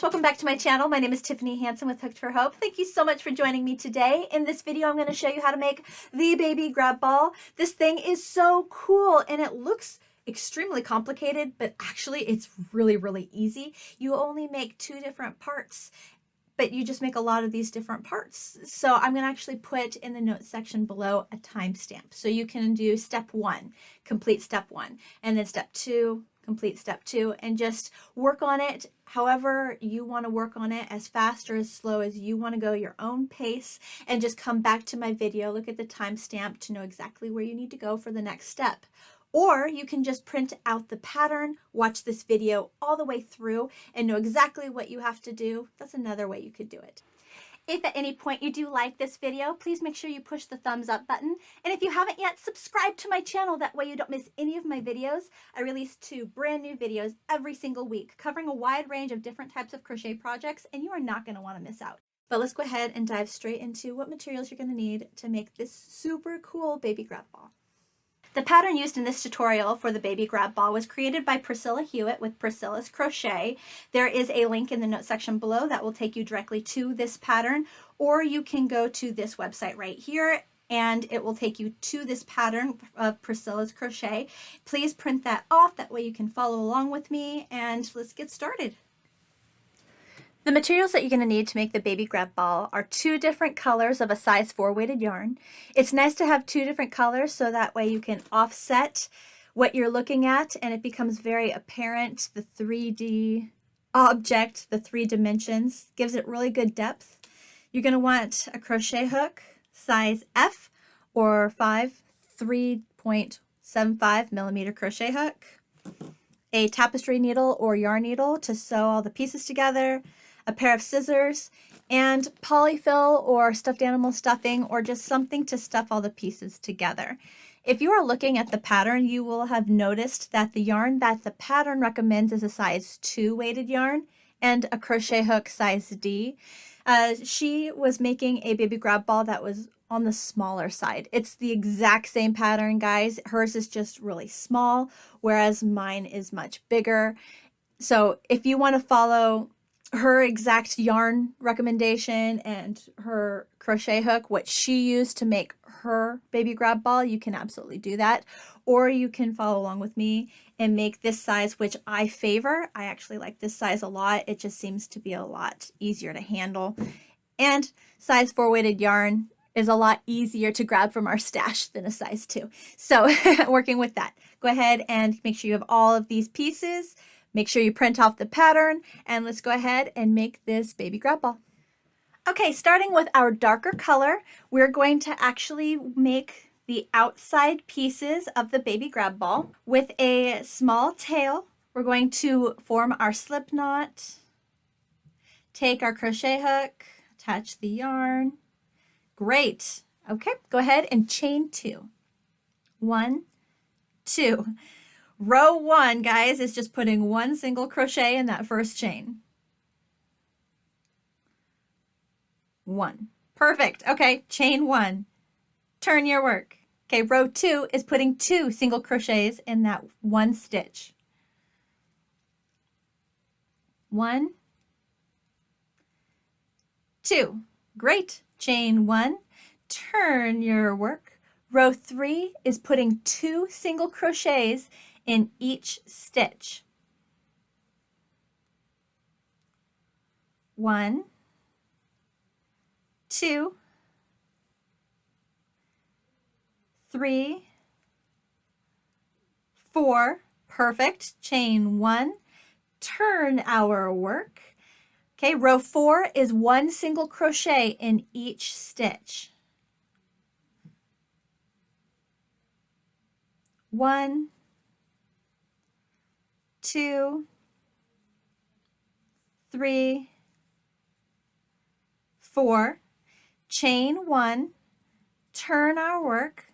Welcome back to my channel. My name is Tiffany Hansen with Hooked for Hope. Thank you so much for joining me today. In this video, I'm going to show you how to make the baby grab ball. This thing is so cool and it looks extremely complicated, but actually it's really easy. You only make 2 different parts, but you just make a lot of these different parts. So I'm going to actually put in the notes section below a timestamp. So you can do step 1, complete step 1, and then step 2, complete step 2, and just work on it however you want to work on it, as fast or as slow as you want to go, your own pace, and just come back to my video, look at the timestamp to know exactly where you need to go for the next step. Or you can just print out the pattern, watch this video all the way through, and know exactly what you have to do. That's another way you could do it. If at any point you do like this video, please make sure you push the thumbs up button. And if you haven't yet, subscribe to my channel. That way you don't miss any of my videos. I release 2 brand new videos every single week, covering a wide range of different types of crochet projects, and you are not going to want to miss out. But let's go ahead and dive straight into what materials you're going to need to make this super cool baby grab ball. The pattern used in this tutorial for the baby grab ball was created by Priscilla Hewitt with Priscilla's Crochet. There is a link in the notes section below that will take you directly to this pattern, or you can go to this website right here and it will take you to this pattern of Priscilla's Crochet. Please print that off, that way you can follow along with me, and let's get started. The materials that you're going to need to make the baby grab ball are 2 different colors of a size 4 weighted yarn. It's nice to have 2 different colors so that way you can offset what you're looking at and it becomes very apparent. The 3D object, the 3 dimensions, gives it really good depth. You're going to want a crochet hook, size F or 5, 3.75 millimeter crochet hook, a tapestry needle or yarn needle to sew all the pieces together, a pair of scissors, and polyfill or stuffed animal stuffing, or just something to stuff all the pieces together. If you are looking at the pattern, you will have noticed that the yarn that the pattern recommends is a size 2 weighted yarn and a crochet hook size D. She was making a baby grab ball that was on the smaller side. It's the exact same pattern, guys. Hers is just really small, whereas mine is much bigger. So if you want to follow her exact yarn recommendation and her crochet hook, what she used to make her baby grab ball, you can absolutely do that. Or you can follow along with me and make this size, which I favor. I actually like this size a lot. It just seems to be a lot easier to handle. And size 4 weighted yarn is a lot easier to grab from our stash than a size 2. So working with that, go ahead and make sure you have all of these pieces. Make sure you print off the pattern, and let's go ahead and make this baby grab ball. Okay, starting with our darker color, we're going to actually make the outside pieces of the baby grab ball. With a small tail, we're going to form our slip knot, take our crochet hook, attach the yarn. Great. Okay, go ahead and chain 2. 1, 2. Row 1, guys, is just putting 1 single crochet in that first chain. 1. Perfect. Okay, chain 1. Turn your work. Okay, row 2 is putting 2 single crochets in that 1 stitch. 1, 2. Great. Chain 1. Turn your work. Row 3 is putting 2 single crochets in each stitch. 1, 2, 3, 4. Perfect. Chain 1. Turn our work. Okay, row 4 is 1 single crochet in each stitch. 1, 2, 3, 4, chain 1, turn our work.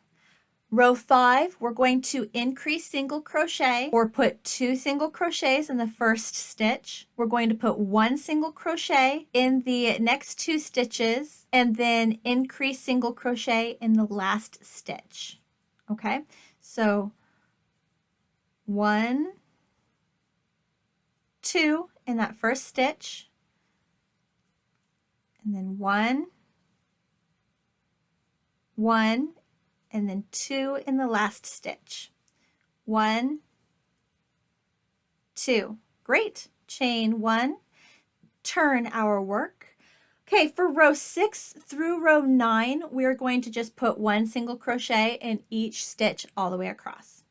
Row 5, we're going to increase single crochet or put 2 single crochets in the first stitch. We're going to put 1 single crochet in the next 2 stitches and then increase single crochet in the last stitch. Okay, so 1, 2 in that first stitch, and then 1, 1, and then 2 in the last stitch. 1, 2. Great. Chain 1, turn our work. Okay, for row 6 through row 9, we're going to just put 1 single crochet in each stitch all the way across.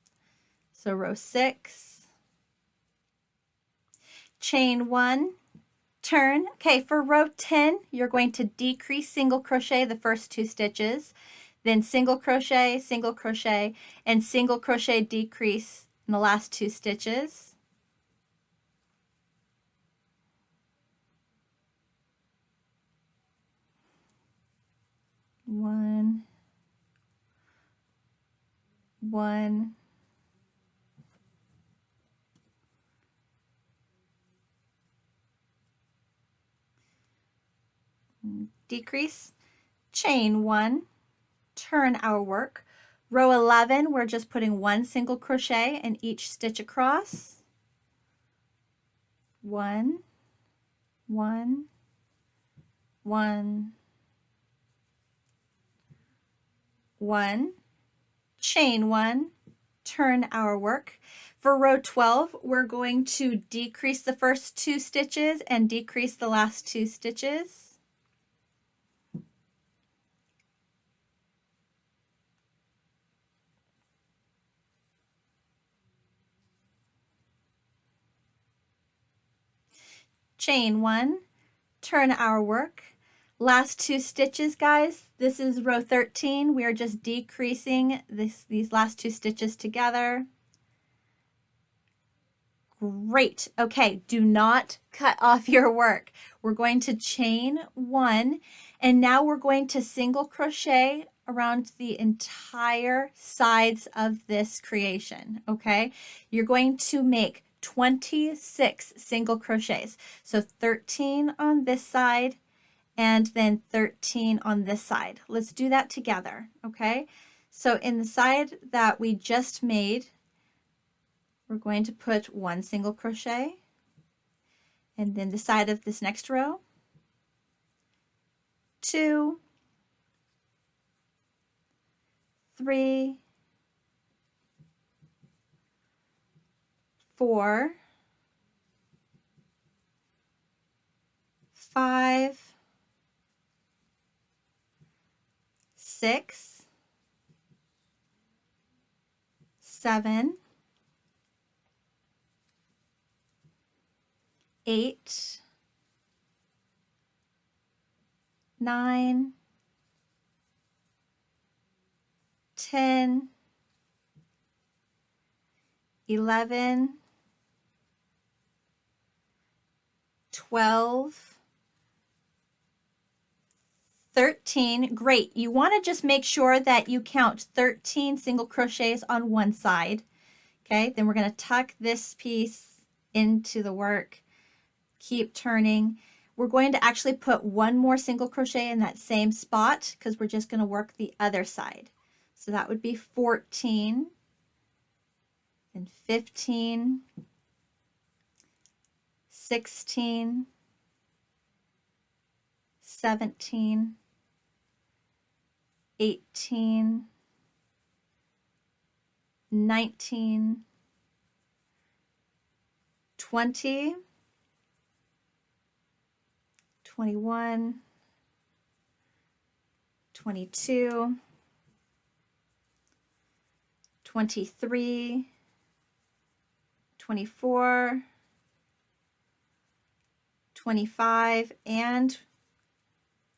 So row 6, chain 1, turn. Okay, for row 10, you're going to decrease single crochet the first 2 stitches, then single crochet, and single crochet decrease in the last 2 stitches. 1, 1, decrease, chain 1, turn our work. Row 11, we're just putting 1 single crochet in each stitch across. 1, 1, 1, 1, chain 1, turn our work. For row 12, we're going to decrease the first 2 stitches and decrease the last 2 stitches. Chain 1, turn our work. Last 2 stitches, guys. This is row 13. We are just decreasing these last 2 stitches together. Great. Okay, do not cut off your work. We're going to chain 1, and now we're going to single crochet around the entire sides of this creation, okay? You're going to make 26 single crochets. So 13 on this side and then 13 on this side. Let's do that together, okay? So in the side that we just made, we're going to put 1 single crochet, and then the side of this next row, 2, 3, 4, 5, 6, 7, 8, 9, 10, 11, 12, 13. Great. You want to just make sure that you count 13 single crochets on one side. Okay, then we're going to tuck this piece into the work. Keep turning. We're going to actually put 1 more single crochet in that same spot because we're just going to work the other side. So that would be 14 and 15, 16, 17, 18, 19, 20, 21, 22, 23, 24, 25, and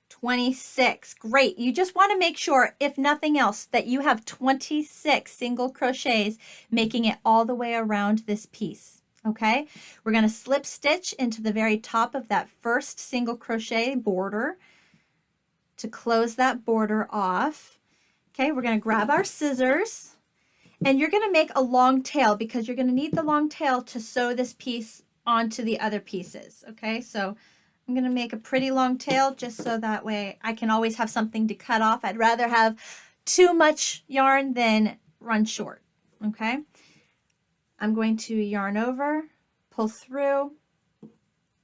26. Great. You just want to make sure, if nothing else, that you have 26 single crochets making it all the way around this piece. Okay, we're going to slip stitch into the very top of that first single crochet border to close that border off. Okay, we're going to grab our scissors, and you're going to make a long tail because you're going to need the long tail to sew this piece onto the other pieces. Okay, so I'm going to make a pretty long tail just so that way I can always have something to cut off. I'd rather have too much yarn than run short. Okay, I'm going to yarn over, pull through,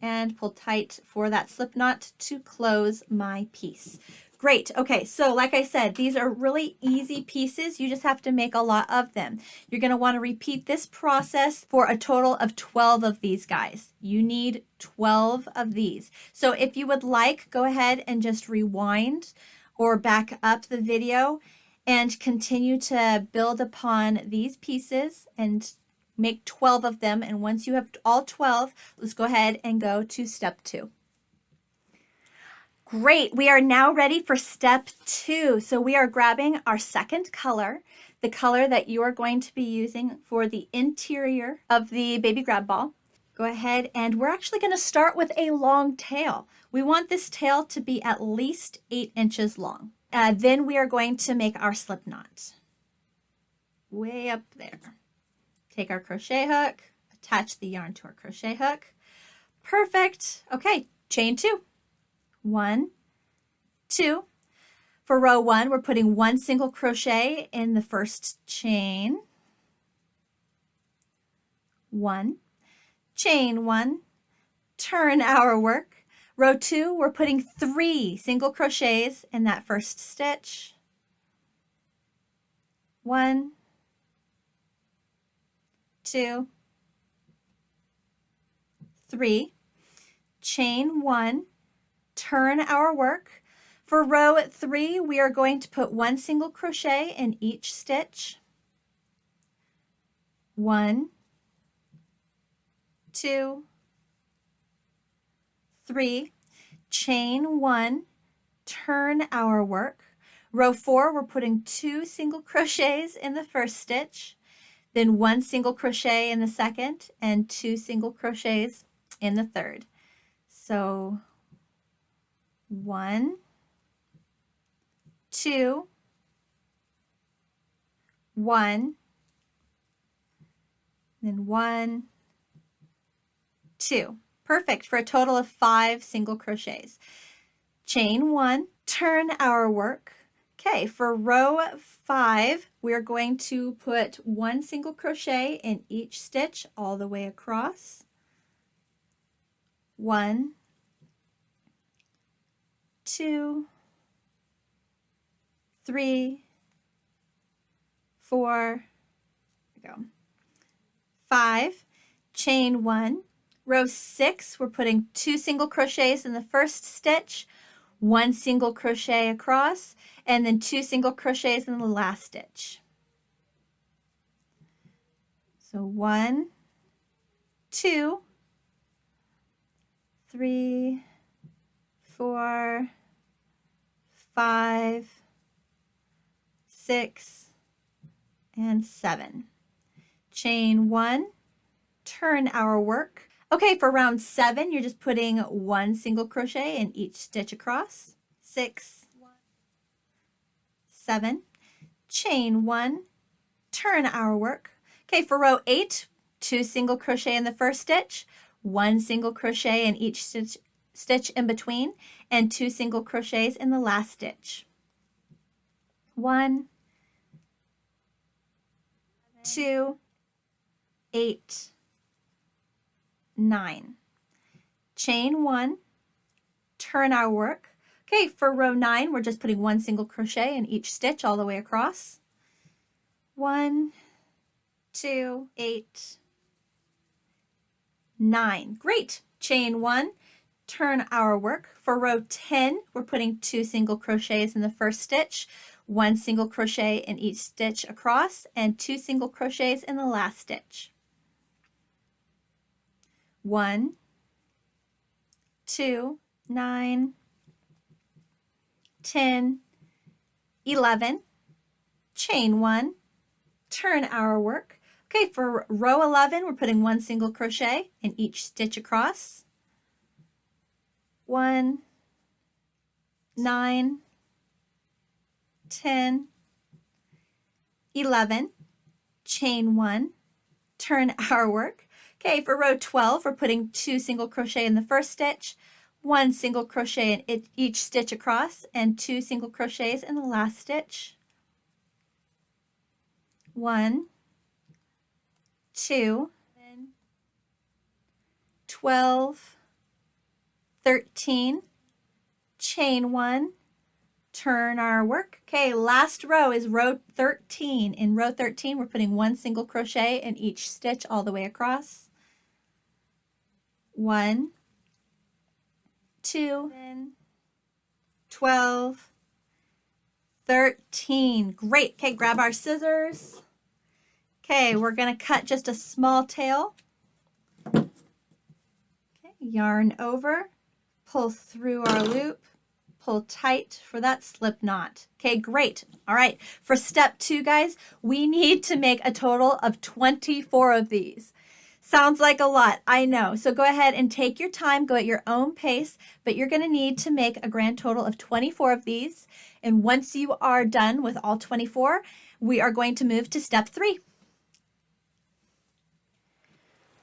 and pull tight for that slip knot to close my piece. Great. Okay, so like I said, these are really easy pieces. You just have to make a lot of them. You're going to want to repeat this process for a total of 12 of these guys. You need 12 of these. So if you would like, go ahead and just rewind or back up the video and continue to build upon these pieces and make 12 of them. And once you have all 12, let's go ahead and go to step 2. Great, we are now ready for step 2. So we are grabbing our second color, the color that you are going to be using for the interior of the baby grab ball. Go ahead, and we're actually going to start with a long tail. We want this tail to be at least 8 inches long. Then we are going to make our slip knot. Way up there. Take our crochet hook, attach the yarn to our crochet hook. Perfect. Okay, chain 2. 1, 2. For row 1, we're putting 1 single crochet in the first chain. 1, chain 1, turn our work. Row 2, we're putting 3 single crochets in that first stitch. 1, 2, 3, chain 1, turn our work. For row 3, we are going to put 1 single crochet in each stitch. 1, 2, 3, chain 1, turn our work. Row 4, we're putting 2 single crochets in the first stitch, then 1 single crochet in the second, and 2 single crochets in the third. So 1, 2, 1, then 1, 2. Perfect, for a total of 5 single crochets. Chain 1, turn our work. Okay, for row 5, we're going to put 1 single crochet in each stitch all the way across. 1, 2, 3, 4, there we go, 5, chain 1. Row 6, we're putting 2 single crochets in the first stitch, 1 single crochet across, and then 2 single crochets in the last stitch. So 1, 2, 3, 4, 5, 6, and 7. Chain 1, turn our work. Okay, for round 7, you're just putting 1 single crochet in each stitch across. 6, 7, chain 1, turn our work. Okay, for row 8, 2 single crochet in the first stitch, 1 single crochet in each stitch in between, and 2 single crochets in the last stitch. 1, 2, 8, 9. Chain 1, turn our work. Okay, for row 9, we're just putting 1 single crochet in each stitch all the way across. 1, 2, 8, 9. Great. Chain 1, turn our work. For row 10, we're putting 2 single crochets in the first stitch, 1 single crochet in each stitch across, and 2 single crochets in the last stitch. 1, 2, 9, 10, 11, chain 1, turn our work. Okay, for row 11, we're putting 1 single crochet in each stitch across. 1, 9, 10, 11, chain 1, turn our work. Okay, for row 12, we're putting 2 single crochet in the first stitch, 1 single crochet in each stitch across, and 2 single crochets in the last stitch. 1, 2, 12, 13, chain 1, turn our work. Okay, last row is row 13. In row 13, we're putting 1 single crochet in each stitch all the way across. 1, 2, 12, 13. Great. Okay, grab our scissors. Okay, we're going to cut just a small tail. Okay, yarn over, pull through our loop, pull tight for that slip knot. Okay, great. All right, for step 2, guys, we need to make a total of 24 of these. Sounds like a lot, I know. So go ahead and take your time, go at your own pace, but you're going to need to make a grand total of 24 of these. And once you are done with all 24, we are going to move to step 3.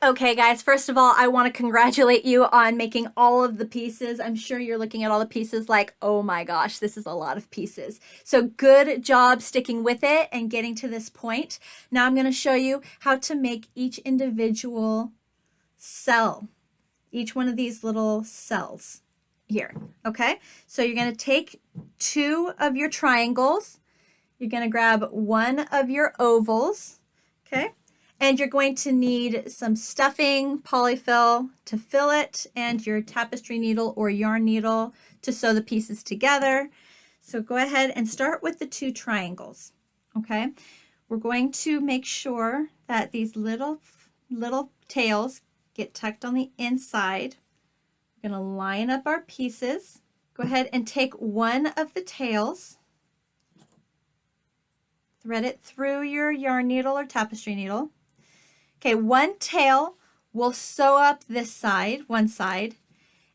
Okay, guys, first of all, I want to congratulate you on making all of the pieces. I'm sure you're looking at all the pieces like, oh my gosh, this is a lot of pieces. So good job sticking with it and getting to this point. Now I'm going to show you how to make each individual cell, each one of these little cells here. Okay, so you're going to take 2 of your triangles. You're going to grab 1 of your ovals. Okay. And you're going to need some stuffing, polyfill to fill it, and your tapestry needle or yarn needle to sew the pieces together. So go ahead and start with the 2 triangles, okay? We're going to make sure that these little tails get tucked on the inside. We're going to line up our pieces. Go ahead and take 1 of the tails, thread it through your yarn needle or tapestry needle. Okay, 1 tail will sew up this side, one side,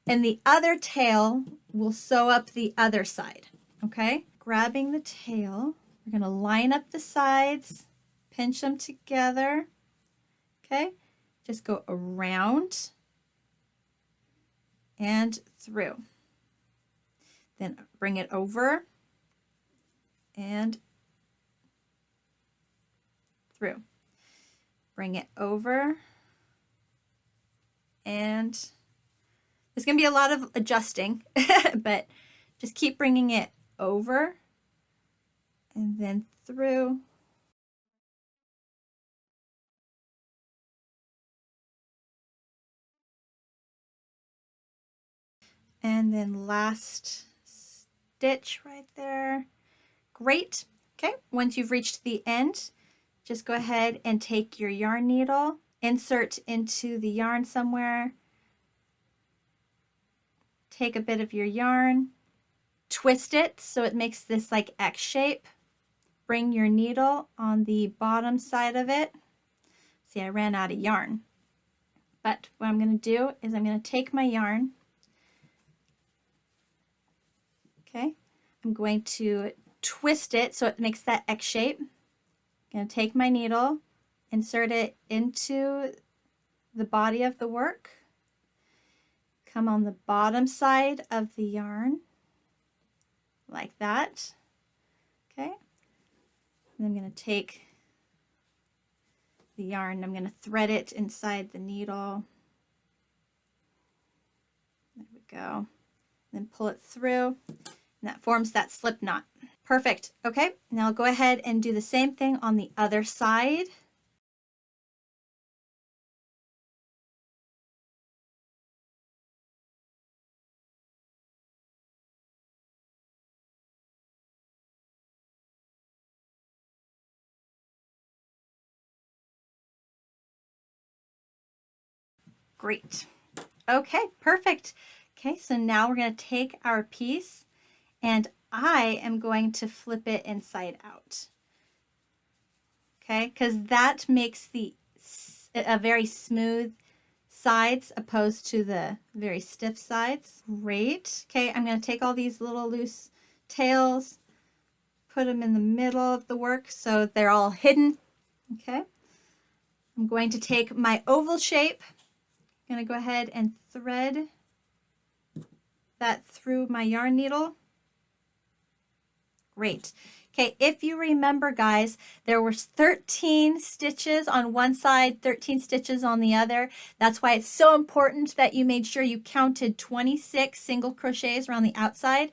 and the other tail will sew up the other side, okay? Grabbing the tail, we're going to line up the sides, pinch them together, okay? Just go around and through. Then bring it over and through. Bring it over, and there's going to be a lot of adjusting, but just keep bringing it over and then through. And then last stitch right there. Great. Okay, once you've reached the end, just go ahead and take your yarn needle, insert into the yarn somewhere, take a bit of your yarn, twist it so it makes this like X shape, bring your needle on the bottom side of it. See, I ran out of yarn, but what I'm going to do is I'm going to take my yarn, okay, I'm going to twist it so it makes that X shape. I'm going to take my needle, insert it into the body of the work, come on the bottom side of the yarn like that, okay, and I'm going to take the yarn, I'm going to thread it inside the needle, there we go, then pull it through, and that forms that slip knot. Perfect. Okay, now go ahead and do the same thing on the other side. Great. Okay, perfect. Okay, so now we're going to take our piece and I am going to flip it inside out. Okay, because that makes a very smooth sides opposed to the very stiff sides. Great. Okay, I'm going to take all these little loose tails, put them in the middle of the work so they're all hidden. Okay, I'm going to take my oval shape. I'm going to go ahead and thread that through my yarn needle. Great. Okay, if you remember, guys, there were 13 stitches on one side, 13 stitches on the other. That's why it's so important that you made sure you counted 26 single crochets around the outside,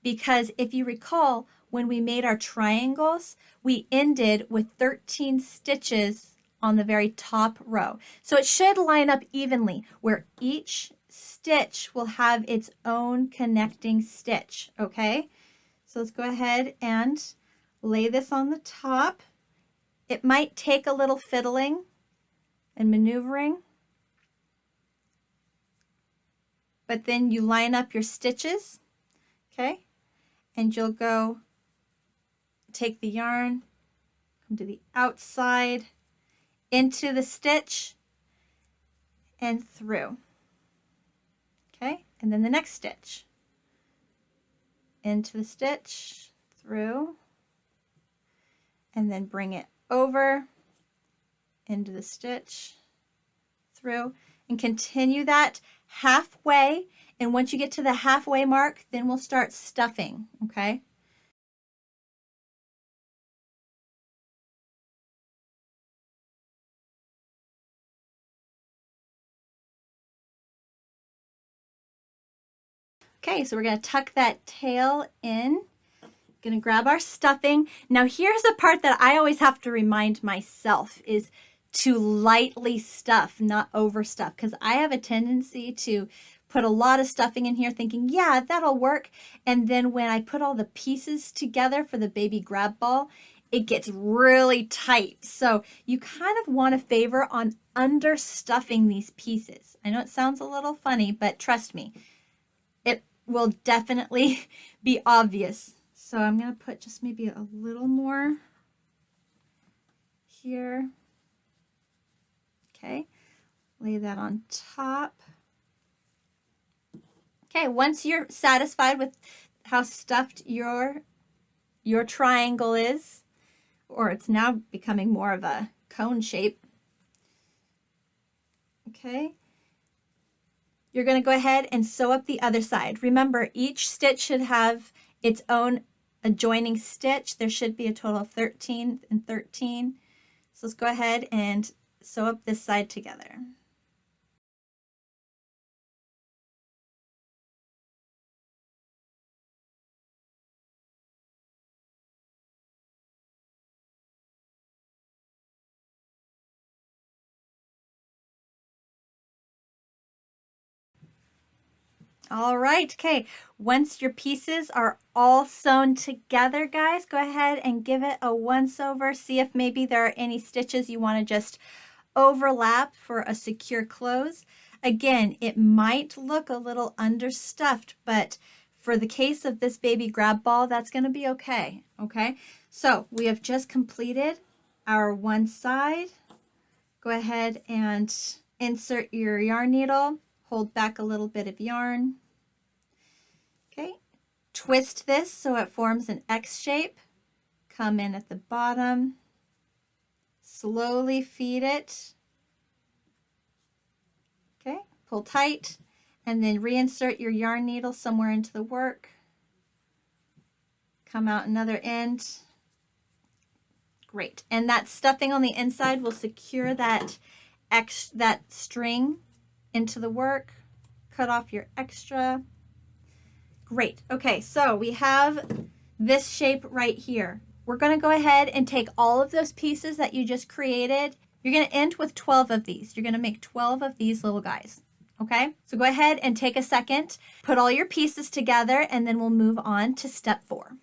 because if you recall, when we made our triangles, we ended with 13 stitches on the very top row. So it should line up evenly, where each stitch will have its own connecting stitch, okay? So let's go ahead and lay this on the top. It might take a little fiddling and maneuvering, but then you line up your stitches, okay? And you'll go take the yarn, come to the outside, into the stitch, and through, okay? And then the next stitch, into the stitch, through, and then bring it over, into the stitch, through, and continue that halfway. And once you get to the halfway mark, then we'll start stuffing, okay? Okay, so we're going to tuck that tail in. Going to grab our stuffing. Now here's the part that I always have to remind myself is to lightly stuff, not overstuff, because I have a tendency to put a lot of stuffing in here thinking, yeah, that'll work. And then when I put all the pieces together for the baby grab ball, it gets really tight. So you kind of want to favor on understuffing these pieces. I know it sounds a little funny, but trust me, it will definitely be obvious. So I'm going to put just maybe a little more here. Okay, lay that on top. Okay, once you're satisfied with how stuffed your triangle is, or it's now becoming more of a cone shape, okay, you're going to go ahead and sew up the other side. Remember, each stitch should have its own adjoining stitch. There should be a total of 13 and 13. So let's go ahead and sew up this side together. All right, okay, once your pieces are all sewn together, guys, go ahead and give it a once over. See if maybe there are any stitches you want to just overlap for a secure close. Again, it might look a little understuffed, but for the case of this baby grab ball, that's going to be okay, okay? So we have just completed our one side. Go ahead and insert your yarn needle. Hold back a little bit of yarn. Okay, twist this so it forms an X shape. Come in at the bottom. Slowly feed it. Okay, pull tight and then reinsert your yarn needle somewhere into the work. Come out another end. Great, and that stuffing on the inside will secure that string into the work. Cut off your extra. Great. Okay, so we have this shape right here. We're going to go ahead and take all of those pieces that you just created. You're going to end with 12 of these. You're going to make 12 of these little guys. Okay, so go ahead and take a second, put all your pieces together, and then we'll move on to step 4.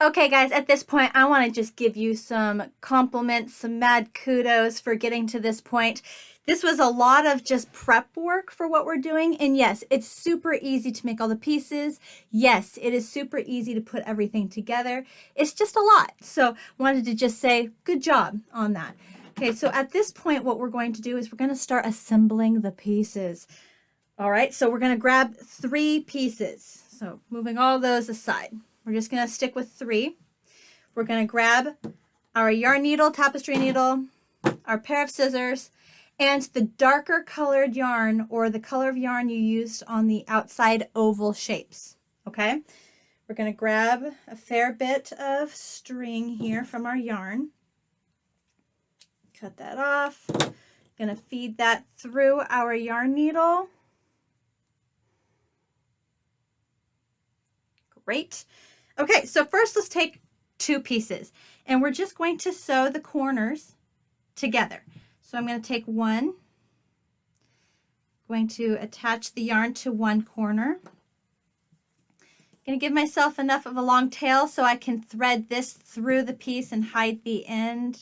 Okay guys, at this point, I want to just give you some compliments, some mad kudos for getting to this point. This was a lot of just prep work for what we're doing. And yes, it's super easy to make all the pieces. Yes, it is super easy to put everything together. It's just a lot. So wanted to just say good job on that. Okay, so at this point, what we're going to do is we're going to start assembling the pieces. All right, so we're going to grab 3 pieces. So moving all those aside. We're just going to stick with 3. We're going to grab our yarn needle, tapestry needle, our pair of scissors, and the darker colored yarn or the color of yarn you used on the outside oval shapes. Okay? We're going to grab a fair bit of string here from our yarn. Cut that off. Going to feed that through our yarn needle. Great. Okay, so first let's take 2 pieces, and we're just going to sew the corners together. So I'm going to take one, going to attach the yarn to one corner. Going to give myself enough of a long tail so I can thread this through the piece and hide the end.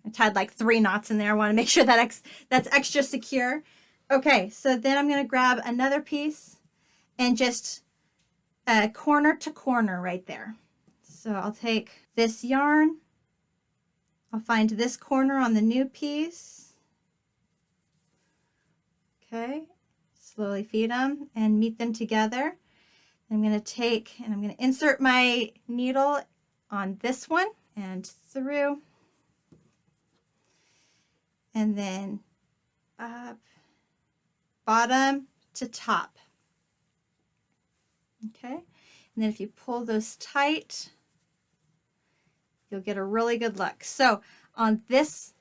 I tied like 3 knots in there. I want to make sure that that's extra secure. Okay, so then I'm going to grab another piece and just corner to corner right there. So I'll take this yarn. I'll find this corner on the new piece. Okay, slowly feed them and meet them together. I'm going to take and I'm going to insert my needle on this one and through, and then up, bottom to top. Okay, and then if you pull those tight, you'll get a really good look. So on this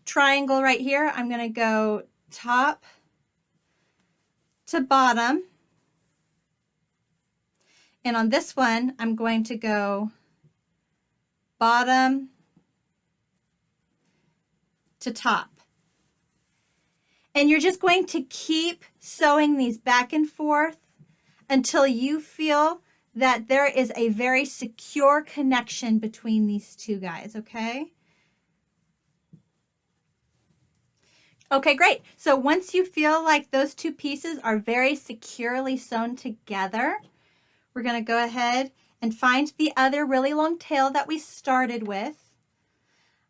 triangle right here, I'm going to go top to bottom. And on this one, I'm going to go bottom to top. And you're just going to keep sewing these back and forth until you feel that there is a very secure connection between these two guys, okay? Okay, great. So once you feel like those 2 pieces are very securely sewn together, we're going to go ahead and find the other really long tail that we started with.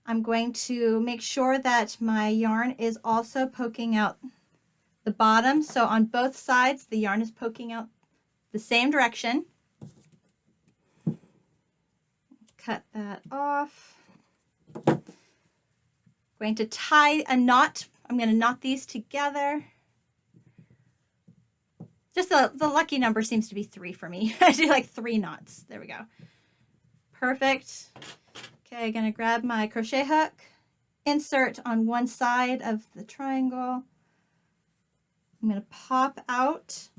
I'm going to make sure that my yarn is also poking out the bottom. So on both sides, the yarn is poking out the same direction. Cut that off. Going to tie a knot. I'm going to knot these together. Just the lucky number seems to be 3 for me. I do like 3 knots. There we go. Perfect. Okay, I'm going to grab my crochet hook, insert on one side of the triangle. I'm going to pop out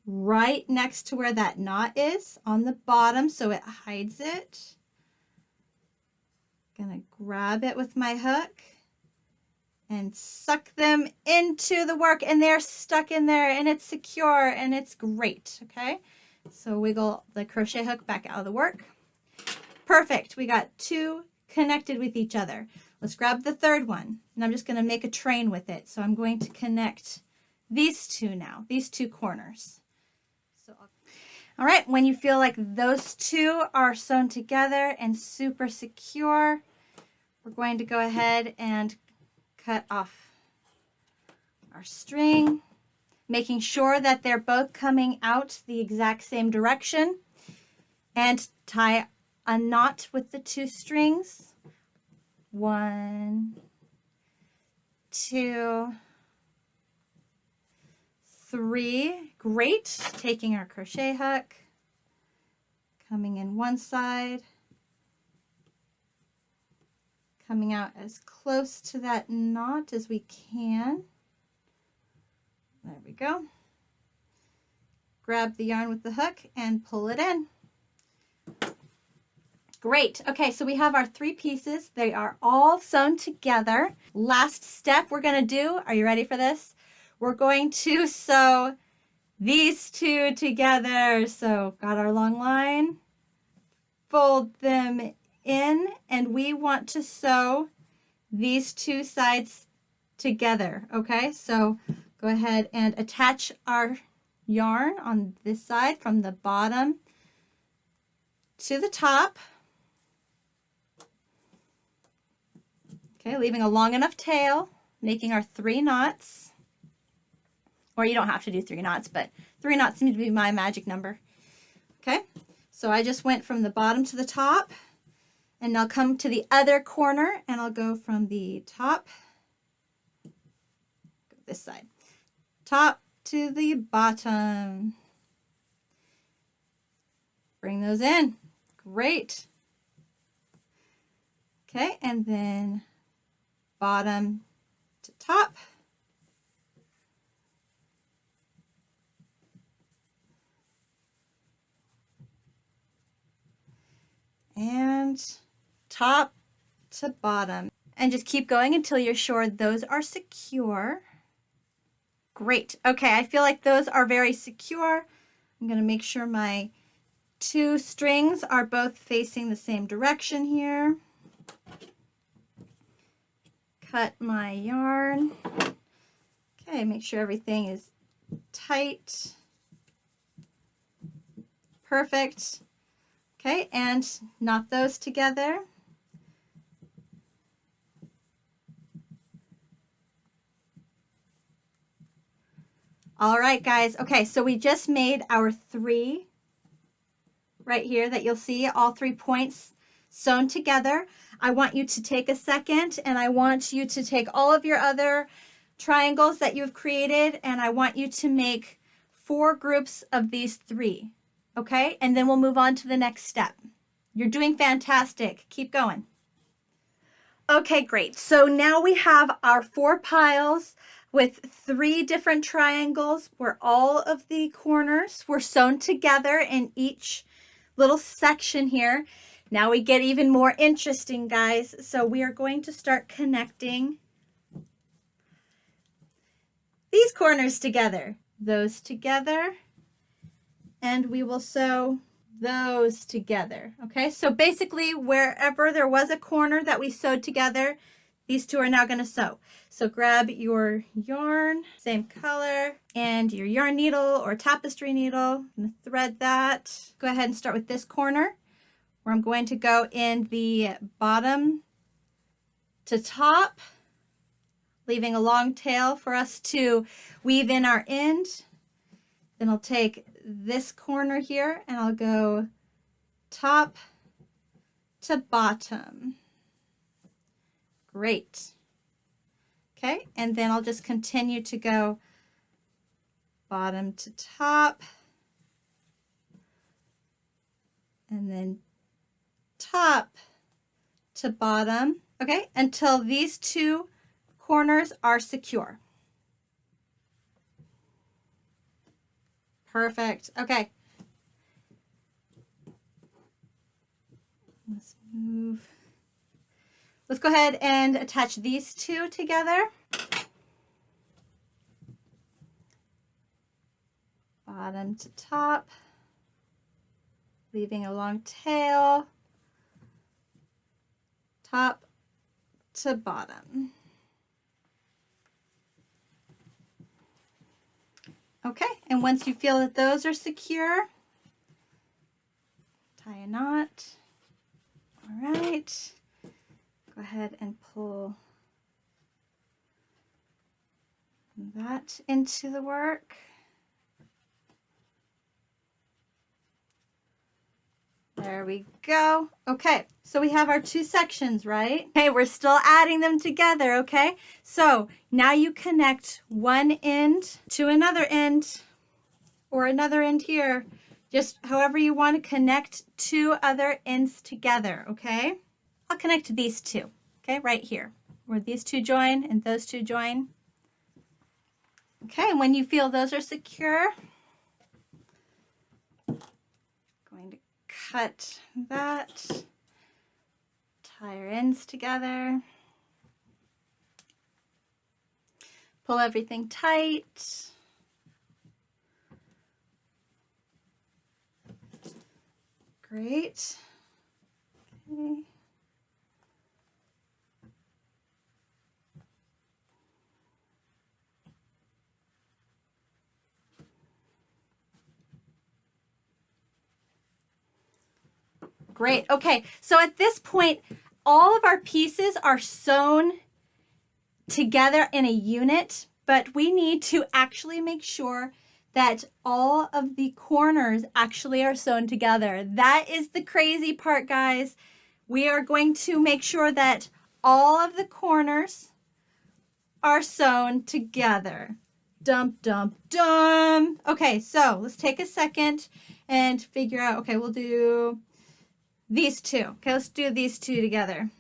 right next to where that knot is on the bottom so it hides it. I'm going to grab it with my hook and suck them into the work, and they're stuck in there and it's secure and it's great. Okay, so wiggle the crochet hook back out of the work. Perfect. We got 2 connected with each other. Let's grab the third one, and I'm just going to make a train with it. So I'm going to connect these 2 now, these 2 corners. So all right, when you feel like those 2 are sewn together and super secure, we're going to go ahead and cut off our string, making sure that they're both coming out the exact same direction, and tie a knot with the 2 strings. 1, 2, 3. Great. Taking our crochet hook, coming in one side, coming out as close to that knot as we can. There we go. Grab the yarn with the hook and pull it in. Great. Okay, so we have our 3 pieces. They are all sewn together. Last step we're going to do, are you ready for this? We're going to sew these 2 together. So got our long line, fold them in, and we want to sew these 2 sides together. Okay, so go ahead and attach our yarn on this side from the bottom to the top. Okay, leaving a long enough tail, making our 3 knots. Or you don't have to do 3 knots, but 3 knots seems to be my magic number. Okay, so I just went from the bottom to the top, and I'll come to the other corner, and I'll go from the top, go this side, top to the bottom. Bring those in. Great. Okay, and then bottom to top. And top to bottom. And just keep going until you're sure those are secure. Great. Okay, I feel like those are very secure. I'm going to make sure my two strings are both facing the same direction here. Cut my yarn. Okay, make sure everything is tight. Perfect. Okay, and knot those together. All right, guys. Okay, so we just made our 3 right here that you'll see, all 3 points sewn together. I want you to take a second and I want you to take all of your other triangles that you've created and I want you to make 4 groups of these 3, okay? And then we'll move on to the next step. You're doing fantastic. Keep going. Okay, great. So now we have our 4 piles with 3 different triangles where all of the corners were sewn together in each little section here. Now we get even more interesting, guys. So we are going to start connecting these corners together, those together, and we will sew those together. Okay, so basically wherever there was a corner that we sewed together, these 2 are now going to sew. So grab your yarn, same color, and your yarn needle or tapestry needle. I'm going to thread that. Go ahead and start with this corner where I'm going to go in the bottom to top, leaving a long tail for us to weave in our end. Then I'll take this corner here and I'll go top to bottom. Great. Okay, and then I'll just continue to go bottom to top and then top to bottom, okay, until these 2 corners are secure. Perfect. Okay. Let's move. Let's go ahead and attach these 2 together. Bottom to top, leaving a long tail, top to bottom. Okay, and once you feel that those are secure, tie a knot. All right. Go ahead and pull that into the work. There we go. Okay, so we have our 2 sections, right? Okay, we're still adding them together, okay? So now you connect one end to another end or another end here, just however you want to connect 2 other ends together, okay? I'll connect these 2, okay, right here, where these 2 join and those 2 join. Okay, and when you feel those are secure, going to cut that, tie our ends together, pull everything tight. Great. Okay. Great. Okay, so at this point, all of our pieces are sewn together in a unit, but we need to actually make sure that all of the corners actually are sewn together. That is the crazy part, guys. We are going to make sure that all of the corners are sewn together. Dum, dum, dum. Okay, so let's take a second and figure out, okay, we'll do these two. Okay, let's do these two together.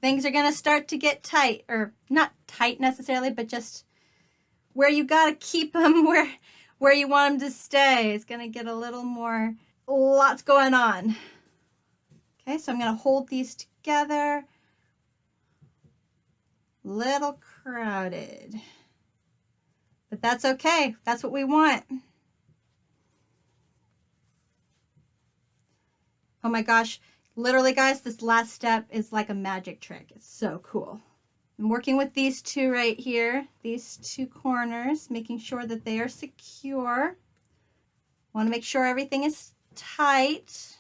Things are going to start to get tight, or not tight necessarily, but just where you got to keep them where you want them to stay. It's going to get a little more, lots going on. Okay, so I'm going to hold these together. Little crowded, but that's okay. That's what we want. Oh my gosh, literally guys, this last step is like a magic trick. It's so cool. I'm working with these two right here, these two corners, making sure that they are secure. Want to make sure everything is tight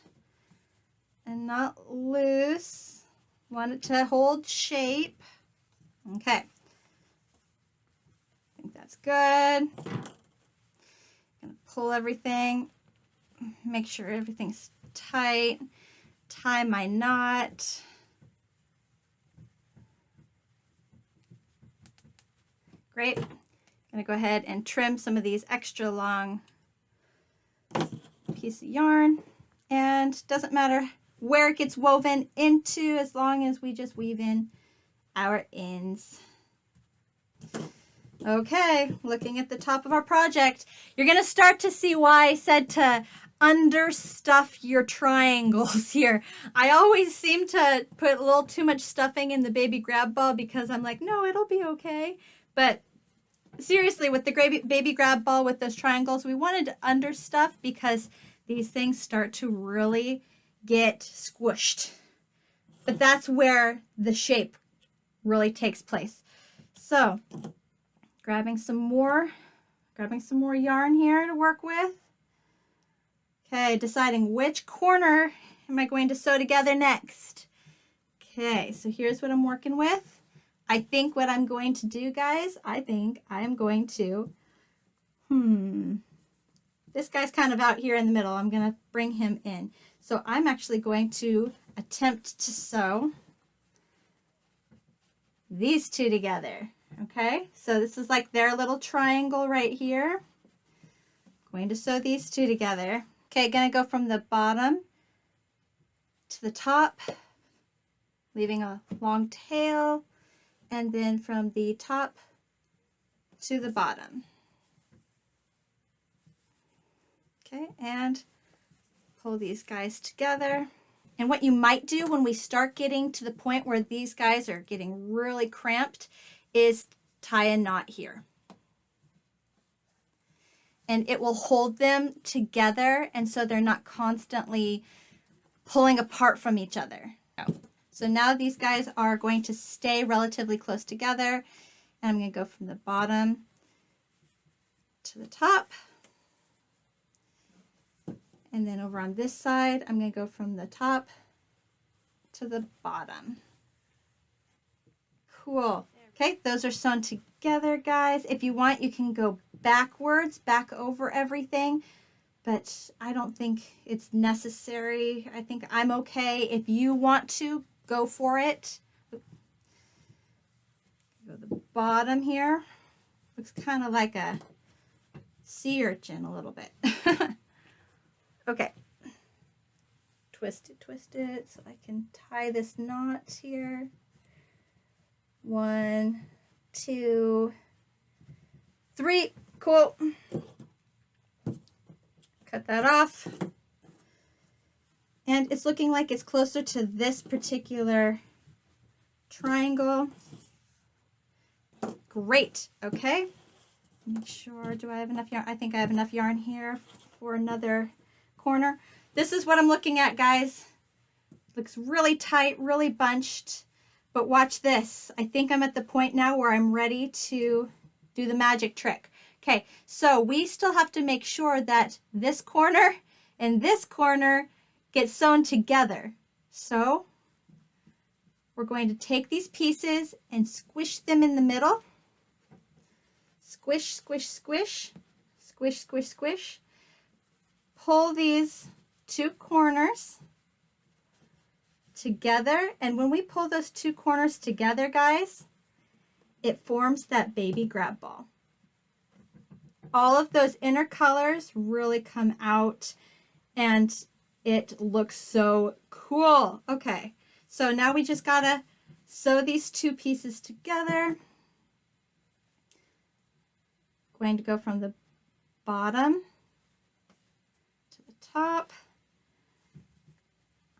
and not loose. Want it to hold shape. Okay. I think that's good. Gonna pull everything, make sure everything's tight, tie my knot. Great. Gonna go ahead and trim some of these extra long pieces of yarn, and doesn't matter where it gets woven into as long as we just weave in our ends. Okay, looking at the top of our project, you're gonna start to see why I said to understuff your triangles here. I always seem to put a little too much stuffing in the baby grab ball because I'm like, no, it'll be okay. But seriously, with the baby grab ball with those triangles, we wanted to understuff because these things start to really get squished. But that's where the shape really takes place. So, grabbing some more yarn here to work with. Okay, deciding which corner am I going to sew together next. Okay, so here's what I'm working with. I think what I'm going to do, guys, I think I'm going to, this guy's kind of out here in the middle. I'm going to bring him in. So I'm actually going to attempt to sew these two together. Okay, so this is like their little triangle right here. Going to sew these two together. Okay, gonna go from the bottom to the top, leaving a long tail, and then from the top to the bottom. Okay, and pull these guys together. And what you might do when we start getting to the point where these guys are getting really cramped is tie a knot here. And it will hold them together, and so they're not constantly pulling apart from each other. So now these guys are going to stay relatively close together, and I'm going to go from the bottom to the top. And then over on this side, I'm going to go from the top to the bottom. Cool. Okay, those are sewn together, guys. If you want, you can go backwards, back over everything, but I don't think it's necessary. I think I'm okay. If you want to, go for it. Go to the bottom here. Looks kind of like a sea urchin a little bit. Okay. Twist it so I can tie this knot here. 1, 2, 3. Cool. Cut that off. And it's looking like it's closer to this particular triangle. Great. Okay. Make sure, do I have enough yarn? I think I have enough yarn here for another corner. This is what I'm looking at, guys. Looks really tight, really bunched. But watch this. I think I'm at the point now where I'm ready to do the magic trick. Okay, so we still have to make sure that this corner and this corner get sewn together. So we're going to take these pieces and squish them in the middle. Squish, squish, squish, squish, squish, squish. pull these two corners together, and when we pull those two corners together, guys, it forms that baby grab ball. All of those inner colors really come out and it looks so cool. Okay, so now we just gotta sew these two pieces together. Going to go from the bottom to the top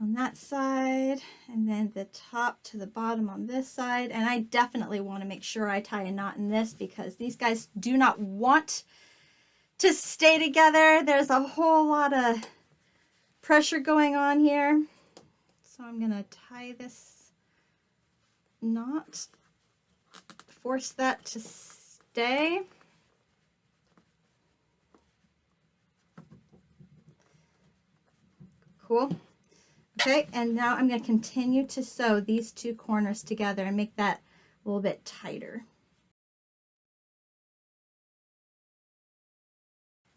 on that side, and then the top to the bottom on this side. And I definitely want to make sure I tie a knot in this because these guys do not want to stay together. There's a whole lot of pressure going on here. So I'm going to tie this knot, force that to stay. Cool. Okay, and now I'm going to continue to sew these two corners together and make that a little bit tighter.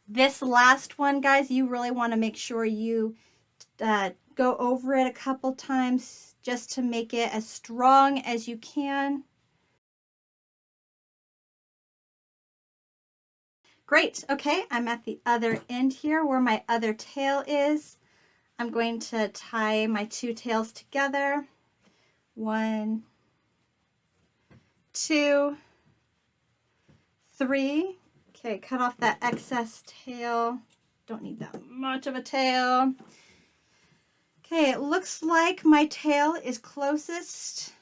This last one, guys, you really want to make sure you go over it a couple times just to make it as strong as you can. Great. Okay, I'm at the other end here where my other tail is. I'm going to tie my two tails together. 1, 2, 3. Okay, cut off that excess tail. Don't need that much of a tail. Okay, it looks like my tail is closest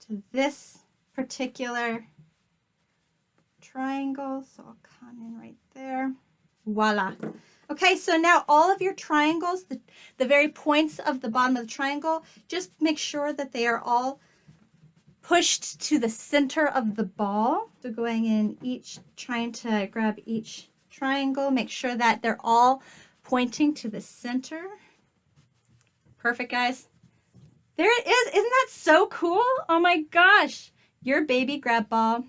to this particular triangle, so I'll come in right there. Voila. Okay, so now all of your triangles, the very points of the bottom of the triangle, just make sure that they are all pushed to the center of the ball. So going in each, trying to grab each triangle, make sure that they're all pointing to the center. Perfect, guys. There it is. Isn't that so cool? Oh my gosh. Your baby grab ball.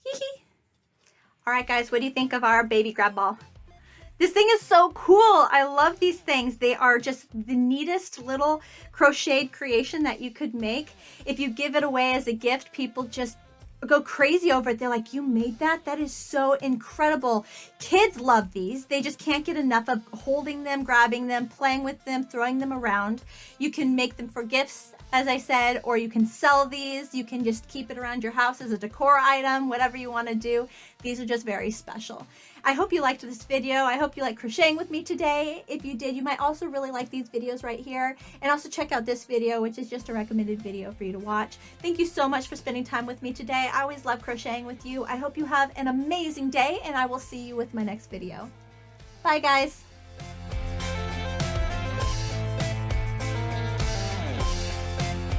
Hee hee. All right, guys, what do you think of our baby grab ball? This thing is so cool. I love these things. They are just the neatest little crocheted creation that you could make. If you give it away as a gift, people just go crazy over it. They're like, you made that? That is so incredible. Kids love these. They just can't get enough of holding them, grabbing them, playing with them, throwing them around. You can make them for gifts, as I said, or you can sell these. You can just keep it around your house as a decor item, whatever you want to do. These are just very special. I hope you liked this video. I hope you liked crocheting with me today. If you did, you might also really like these videos right here. And also check out this video, which is just a recommended video for you to watch. Thank you so much for spending time with me today. I always love crocheting with you. I hope you have an amazing day, and I will see you with my next video. Bye, guys.